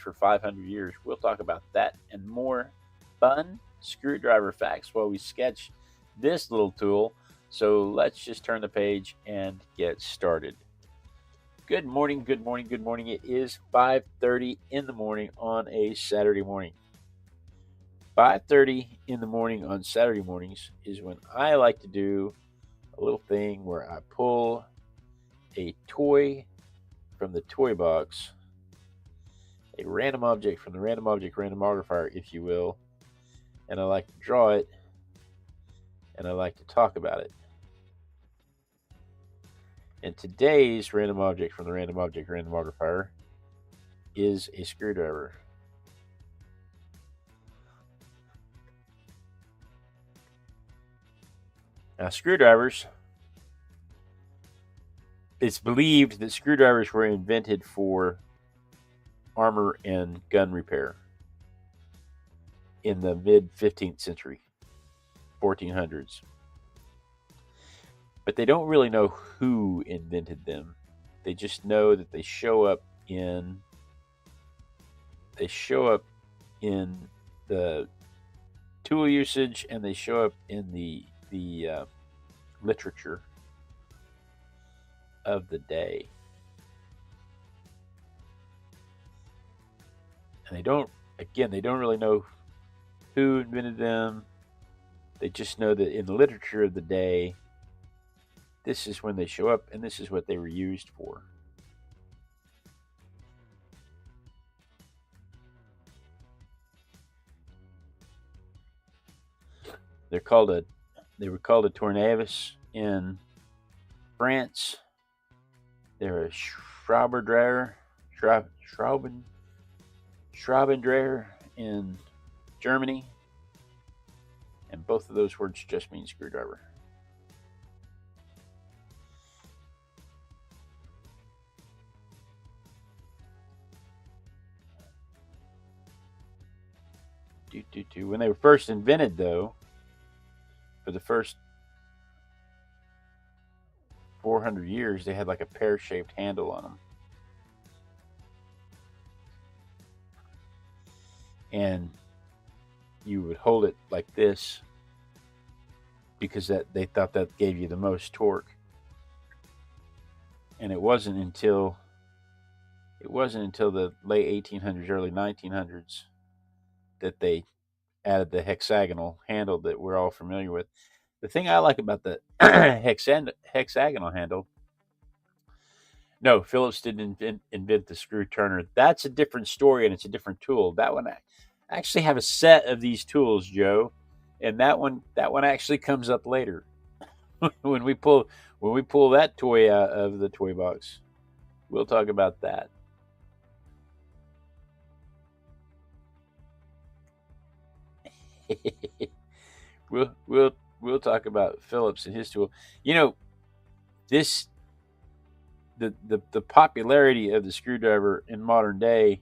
for 500 years. We'll talk about that and more fun screwdriver facts while we sketch this little tool. So let's just turn the page and get started. Good morning, good morning, good morning. It is 5:30 in the morning on a Saturday morning. 5:30 in the morning on Saturday mornings is when I like to do a little thing where I pull a toy from the toy box, a random object from the Random Object Randomogrifier, if you will, and I like to draw it and I like to talk about it. And today's random object from the Random Object Randomogrifier is a screwdriver. Now, screwdrivers, it's believed that screwdrivers were invented for armor and gun repair in the mid 15th century, 1400s. But they don't really know who invented them. They just know that they show up in the tool usage, and they show up in the literature of the day. And they don't really know who invented them. They just know that in the literature of the day, this is when they show up and this is what they were used for. They were called a tournevis in France. They're a Schraubendreher in Germany. And both of those words just mean screwdriver. When they were first invented, though, for the first 400 years, they had like a pear-shaped handle on them. And you would hold it like this because they thought that gave you the most torque. And it wasn't until the late 1800s, early 1900s that they added the hexagonal handle that we're all familiar with. The thing I like about the hexagonal handle, no, Phillips didn't invent the screw turner. That's a different story and it's a different tool. That one, I actually have a set of these tools, Joe, and that one actually comes up later when we pull that toy out of the toy box. We'll talk about that. We'll talk about Phillips and his tool. You know, the popularity of the screwdriver in modern day,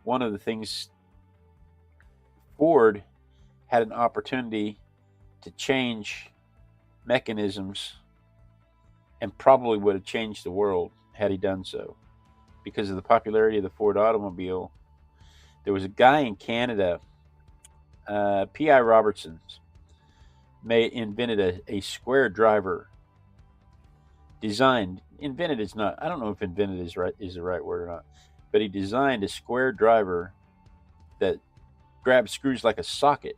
one of the things Ford had an opportunity to change mechanisms and probably would have changed the world had he done so. Because of the popularity of the Ford automobile, there was a guy in Canada, P.I. Robertson, invented a square driver. Invented is not, I don't know if invented is the right word or not, but he designed a square driver that grabbed screws like a socket.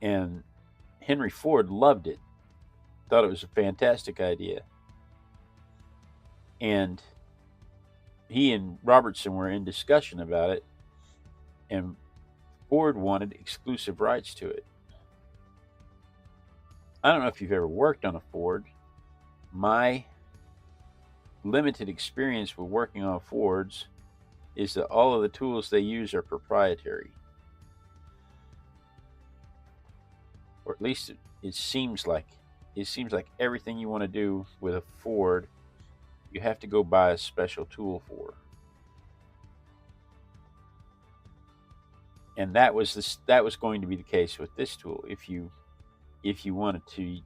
And Henry Ford loved it, thought it was a fantastic idea. And he and Robertson were in discussion about it, and Ford wanted exclusive rights to it. I don't know if you've ever worked on a Ford. My limited experience with working on Fords is that all of the tools they use are proprietary. Or at least it seems like everything you want to do with a Ford, you have to go buy a special tool for. And that was going to be the case with this tool. If you wanted to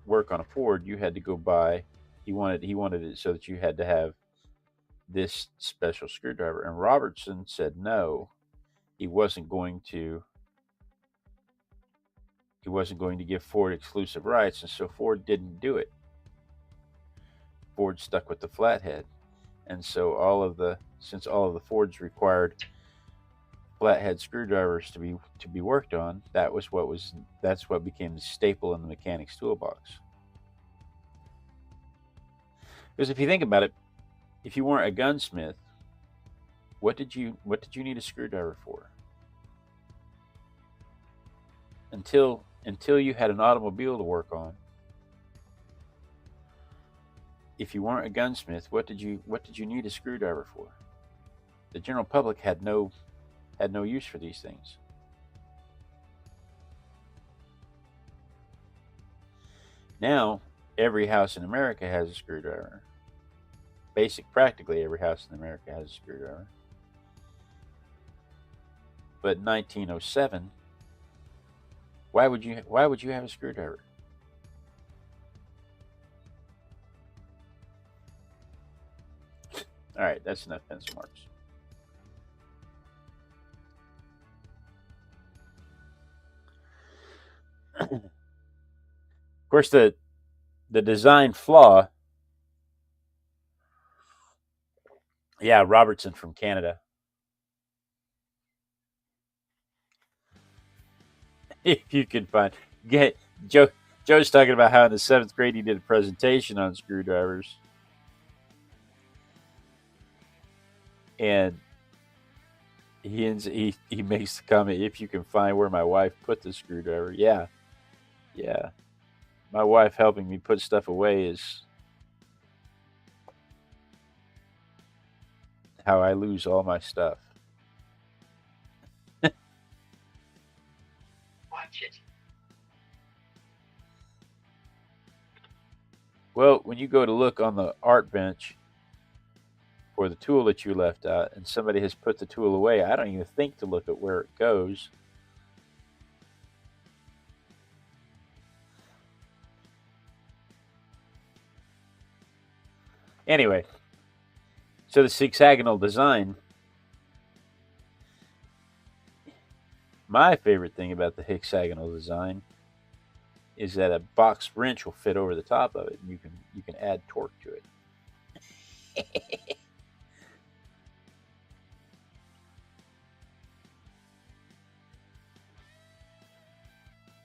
work on a Ford, you had to go buy. He wanted it so that you had to have this special screwdriver. And Robertson said no, he wasn't going to give Ford exclusive rights, and so Ford didn't do it. Ford stuck with the flathead. And so since all of the Fords required flathead screwdrivers to be worked on, that's what became the staple in the mechanic's toolbox. Because if you think about it, if you weren't a gunsmith, what did you need a screwdriver for? Until you had an automobile to work on. If you weren't a gunsmith, what did you need a screwdriver for? The general public had no use for these things. Now, every house in America has a screwdriver. Practically every house in America has a screwdriver. But in 1907, why would you have a screwdriver? All right, that's enough pencil marks. Of course, the design flaw. Yeah, Robertson from Canada. If you could Joe's talking about how in the 7th grade he did a presentation on screwdrivers, and he makes the comment, if you can find where my wife put the screwdriver. Yeah, my wife helping me put stuff away is how I lose all my stuff. Watch it. Well, when you go to look on the art bench for the tool that you left out and somebody has put the tool away, I don't even think to look at where it goes. Anyway, so the hexagonal design. My favorite thing about the hexagonal design is that a box wrench will fit over the top of it, and you can add torque to it.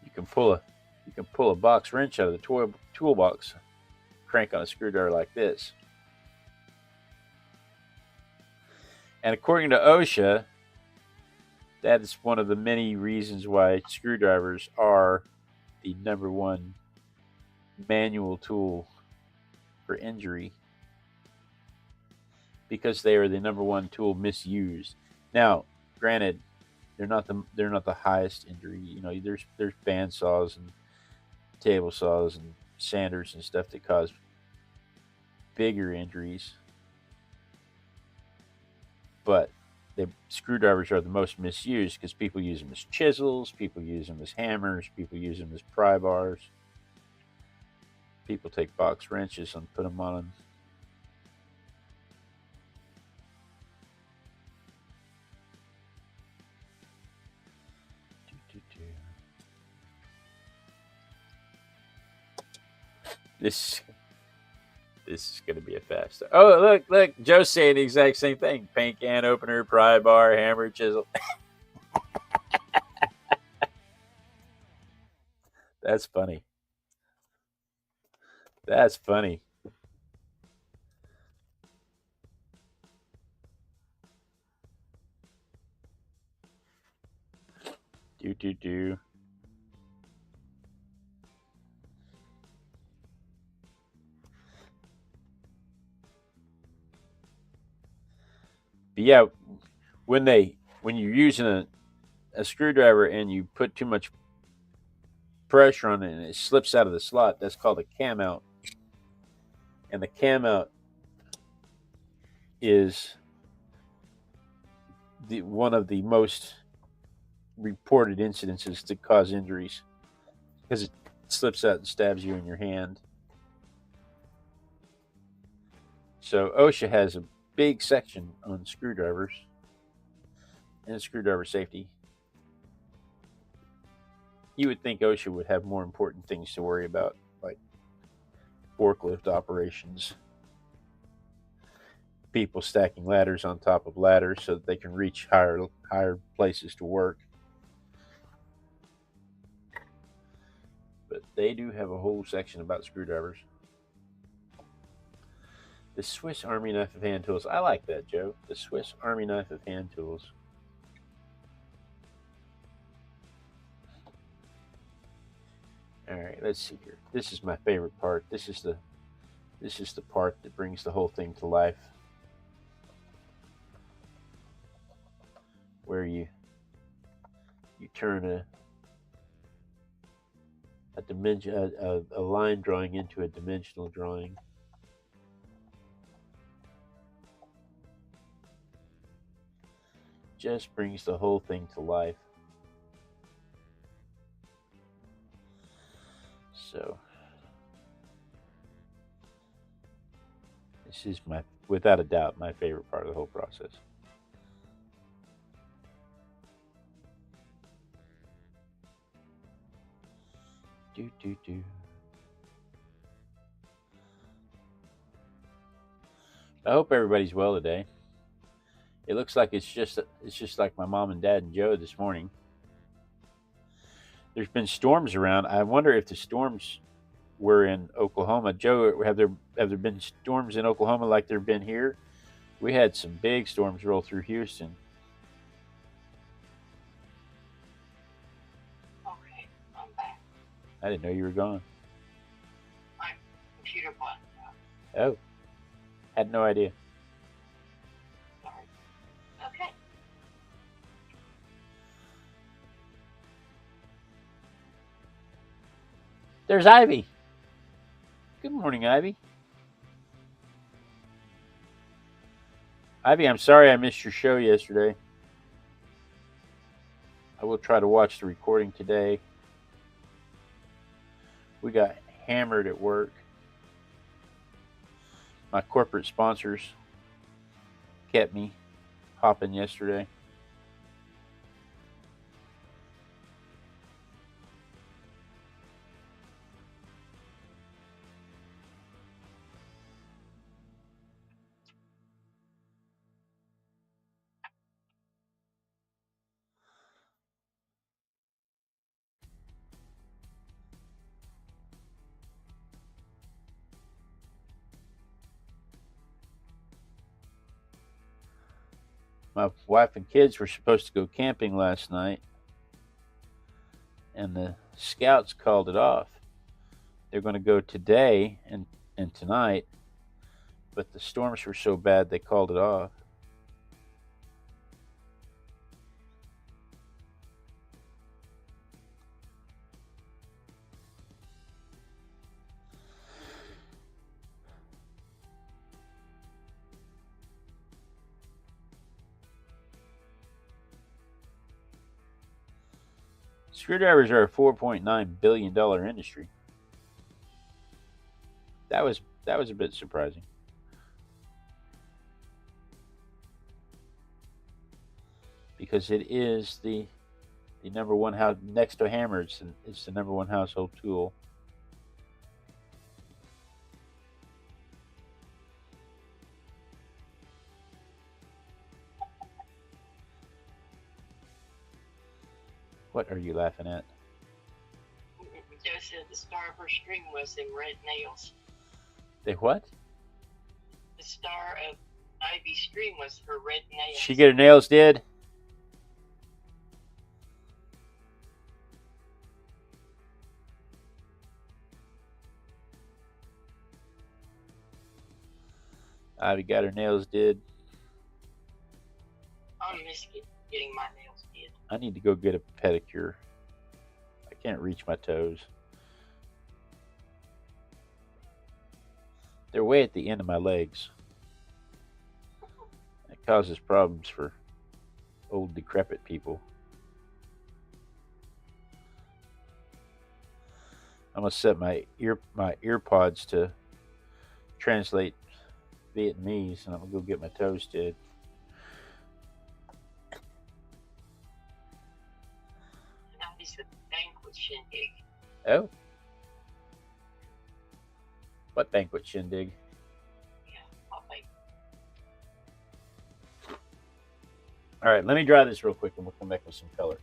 You can pull a box wrench out of the toolbox, crank on a screwdriver like this. And according to OSHA, that is one of the many reasons why screwdrivers are the #1 manual tool for injury, because they are the #1 tool misused. Now, granted, they're not the highest injury. You know, there's band saws and table saws and sanders and stuff that cause bigger injuries, but screwdrivers are the most misused because people use them as chisels, people use them as hammers, people use them as pry bars. People take box wrenches and put them on them. This is going to be a fast. Oh, look, Joe's saying the exact same thing. Paint can opener, pry bar, hammer, chisel. That's funny. That's funny. Do. But yeah, when you're using a screwdriver and you put too much pressure on it and it slips out of the slot, that's called a cam out. And the cam out is one of the most reported incidences to cause injuries because it slips out and stabs you in your hand. So OSHA has a big section on screwdrivers and screwdriver safety. You would think OSHA would have more important things to worry about, like forklift operations, people stacking ladders on top of ladders so that they can reach higher places to work. But they do have a whole section about screwdrivers. The Swiss Army knife of hand tools. I like that, Joe. The Swiss Army knife of hand tools. All right, let's see here. This is my favorite part. This is the part that brings the whole thing to life. Where you turn a line drawing into a dimensional drawing. Just brings the whole thing to life. So this is without a doubt, my favorite part of the whole process. I hope everybody's well today. It looks like it's just like my mom and dad and Joe this morning. There's been storms around. I wonder if the storms were in Oklahoma. Joe, have there been storms in Oklahoma like there have been here? We had some big storms roll through Houston. Okay, I'm back. I didn't know you were gone. My computer blacked out. Oh, had no idea. Sorry. Okay. There's Ivy. Good morning, Ivy. Ivy, I'm sorry I missed your show yesterday. I will try to watch the recording today. We got hammered at work. My corporate sponsors kept me hopping yesterday. My wife and kids were supposed to go camping last night, and the scouts called it off. They're going to go today and tonight, but the storms were so bad they called it off. Screwdrivers are a $4.9 billion industry. That was a bit surprising. Because it is the number one house next to hammers. It's the number one household tool. What are you laughing at? Joe said the star of her string was them red nails. They what? The star of Ivy's string was her red nails. She get her nails did? Ivy got her nails did. I miss getting my nails did. I need to go get a pedicure. I can't reach my toes. They're way at the end of my legs. It causes problems for old decrepit people. I'm gonna set my earpods to translate Vietnamese, and I'm gonna go get my toes did. Now he's the banquet shindig. Oh, what banquet shindig? Yeah, I'll make. All right, let me dry this real quick, and we'll come back with some color.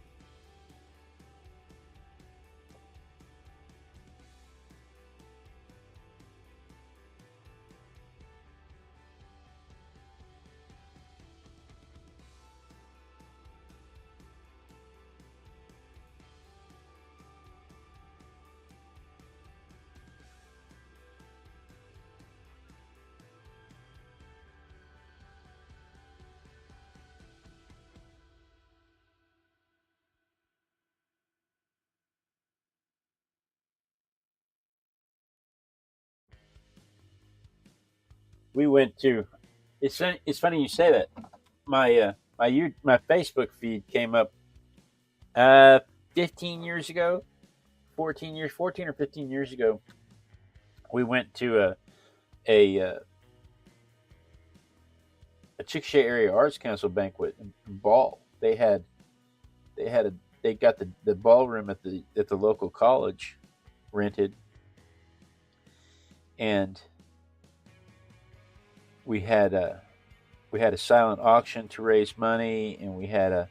We went to. It's funny you say that. My Facebook feed came up 15 years ago, 14 or 15 years ago. We went to a Chickasha Area Arts Council banquet and ball. They got the ballroom at the local college rented, and we had a silent auction to raise money, and we had an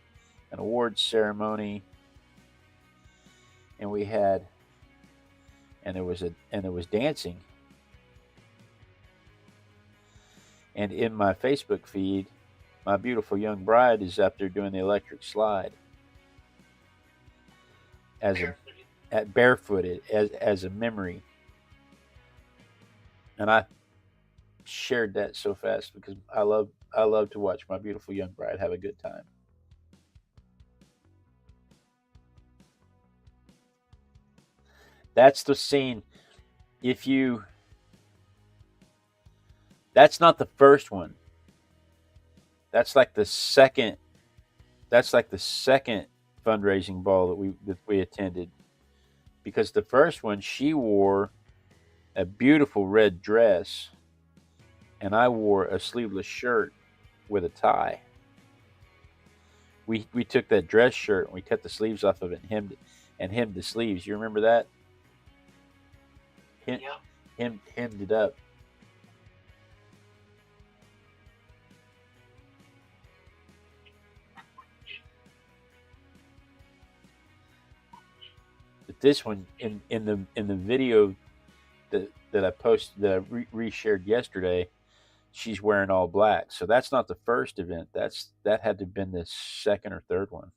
awards ceremony, and there was dancing. And in my Facebook feed, my beautiful young bride is up there doing the electric slide as barefooted as a memory. And I shared that so fast because I love to watch my beautiful young bride have a good time. That's the scene. That's not the first one. That's like the second. That's like the second fundraising ball that we attended, because the first one she wore a beautiful red dress, and I wore a sleeveless shirt with a tie. We took that dress shirt and we cut the sleeves off of it and hemmed the sleeves. You remember that? Yep. Hemmed it up. But this one in the video that I posted, that I reshared yesterday, she's wearing all black. So that's not the first event. That had to have been the second or third one.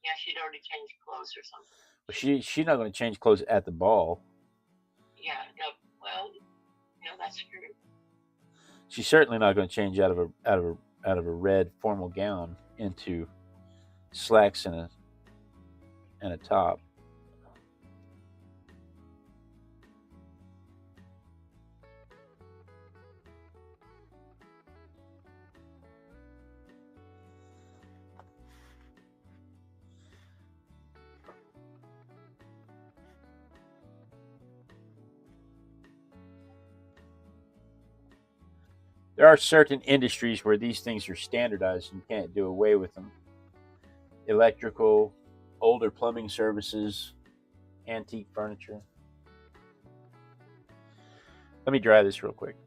Yeah, she'd already changed clothes or something. But she's not going to change clothes at the ball. Yeah, no, well, no, that's true. She's certainly not going to change out of a red formal gown into slacks and a top. There are certain industries where these things are standardized and you can't do away with them. Electrical, older plumbing services, antique furniture. Let me dry this real quick.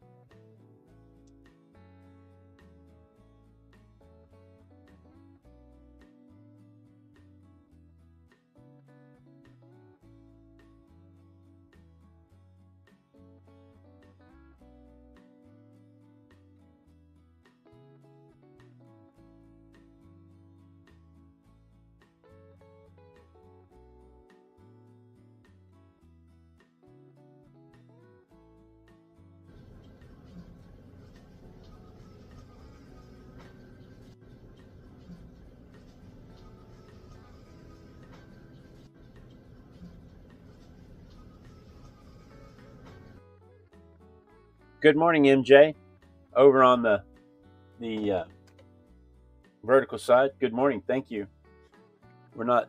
Good morning, MJ. Over on the vertical side. Good morning. Thank you. We're not.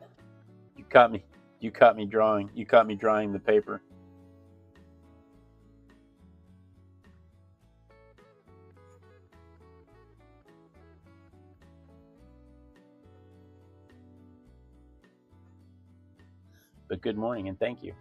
You caught me. You caught me drawing. You caught me drawing the paper. But good morning and thank you.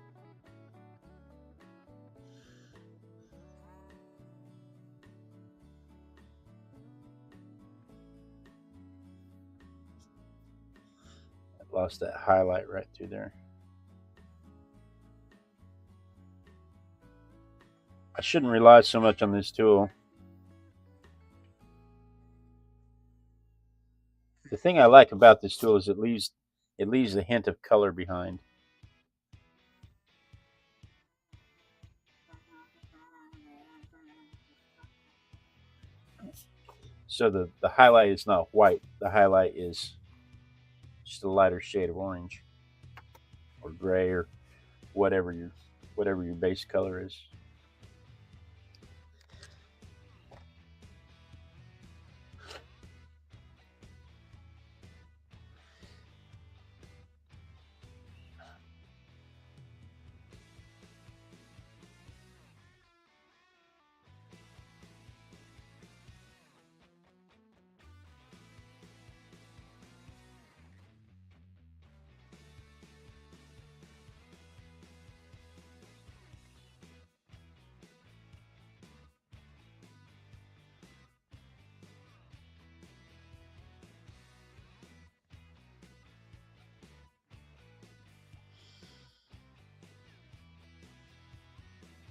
I lost that highlight right through there. I shouldn't rely so much on this tool. The thing I like about this tool is it leaves a hint of color behind. So the highlight is not white. The highlight is just a lighter shade of orange or gray or whatever your base color is.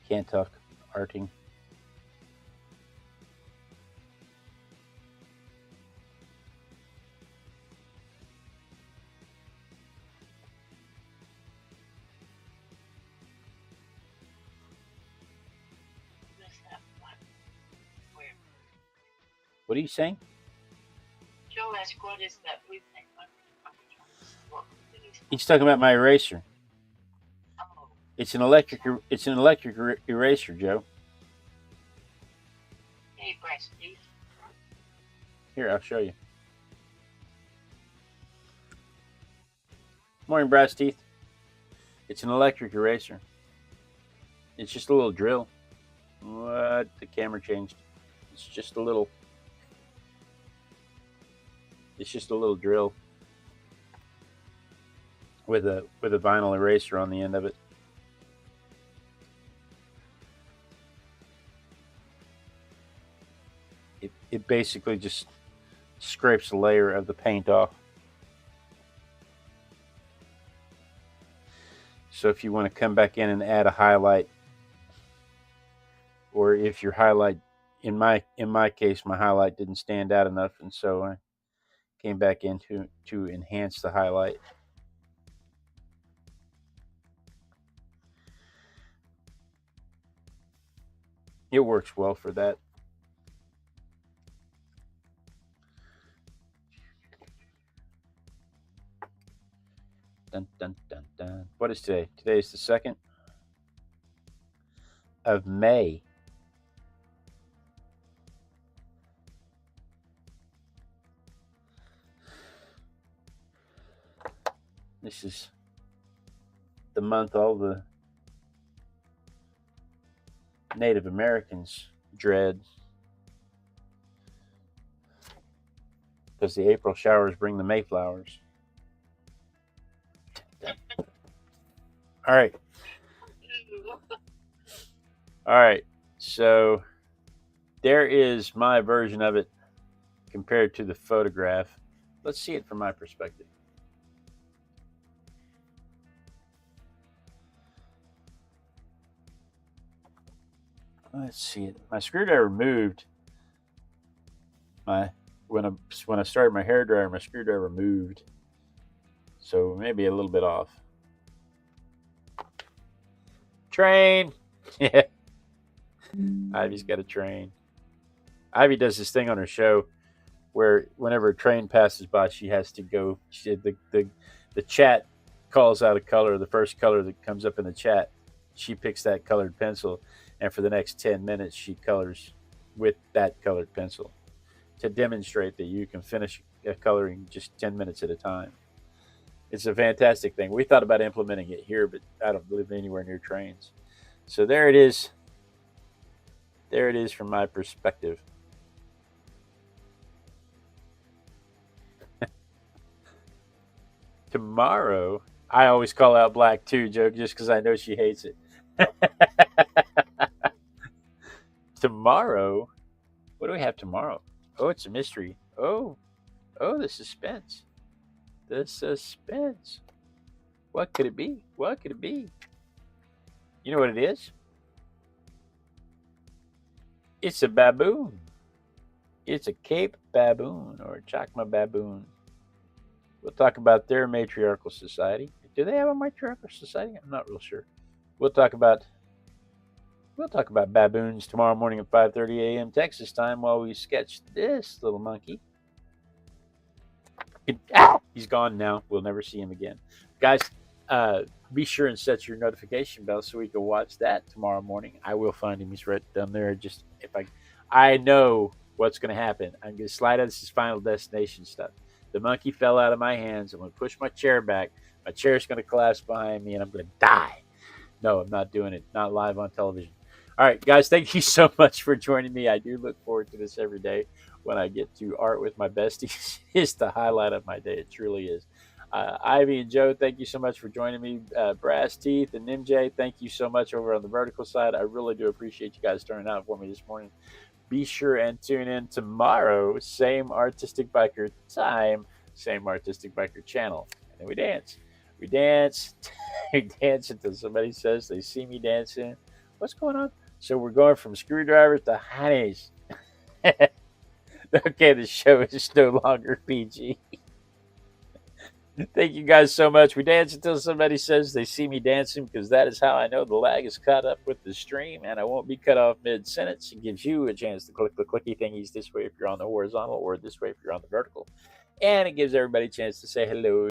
Can't talk arting. What are you saying? Joe asked, what is that blue thing? He's talking about my eraser. Oh, It's an electric eraser, Joe. hey, brass teeth. Here, I'll show you. Morning, brass teeth. It's an electric eraser. It's just a little drill. What? The camera changed. It's just a little. It's just a little drill with a vinyl eraser on the end of it. It basically just scrapes a layer of the paint off. So if you want to come back in and add a highlight, or if your highlight, in my case, my highlight didn't stand out enough, and so I came back in to enhance the highlight. It works well for that. Dun, dun, dun, dun. What is today? Today is the 2nd of May. This is the month all the Native Americans dread, because the April showers bring the Mayflowers. All right. All right. So there is my version of it compared to the photograph. Let's see it from my perspective. Let's see it. My screwdriver moved. When I started my hairdryer, my screwdriver moved. So maybe a little bit off. Train. Yeah. Ivy's got a train. Ivy does this thing on her show where whenever a train passes by, she has to go. The chat calls out a color, the first color that comes up in the chat. She picks that colored pencil, and for the next 10 minutes, she colors with that colored pencil to demonstrate that you can finish a coloring just 10 minutes at a time. It's a fantastic thing. We thought about implementing it here, but I don't live anywhere near trains. So there it is. There it is from my perspective. Tomorrow, I always call out black too, Joe, just because I know she hates it. Tomorrow, what do we have tomorrow? Oh, it's a mystery. Oh, the suspense. The suspense. What could it be? What could it be? You know what it is? It's a baboon. It's a Cape baboon or a Chacma baboon. We'll talk about their matriarchal society. Do they have a matriarchal society? I'm not real sure. We'll talk about baboons tomorrow morning at 5:30 a.m. Texas time while we sketch this little monkey. He's gone now. We'll never see him again. Guys, be sure and set your notification bell so we can watch that tomorrow morning. I will find him. He's right down there. Just if I know what's going to happen. I'm going to slide out. This is Final Destination stuff. The monkey fell out of my hands. I'm going to push my chair back. My chair's going to collapse behind me, and I'm going to die. No, I'm not doing it. Not live on television. All right, guys, thank you so much for joining me. I do look forward to this every day when I get to art with my besties. It's the highlight of my day. It truly is. Ivy and Joe, thank you so much for joining me. Brass Teeth and MJ, thank you so much over on the vertical side. I really do appreciate you guys turning out for me this morning. Be sure and tune in tomorrow. Same Artistic Biker time, same Artistic Biker channel. And then we dance. We dance. We dance until somebody says they see me dancing. What's going on? So we're going from screwdrivers to honeys. Okay, the show is no longer PG. Thank you guys so much. We dance until somebody says they see me dancing, because that is how I know the lag is caught up with the stream and I won't be cut off mid-sentence. It gives you a chance to click the clicky thingies this way if you're on the horizontal, or this way if you're on the vertical. And it gives everybody a chance to say hello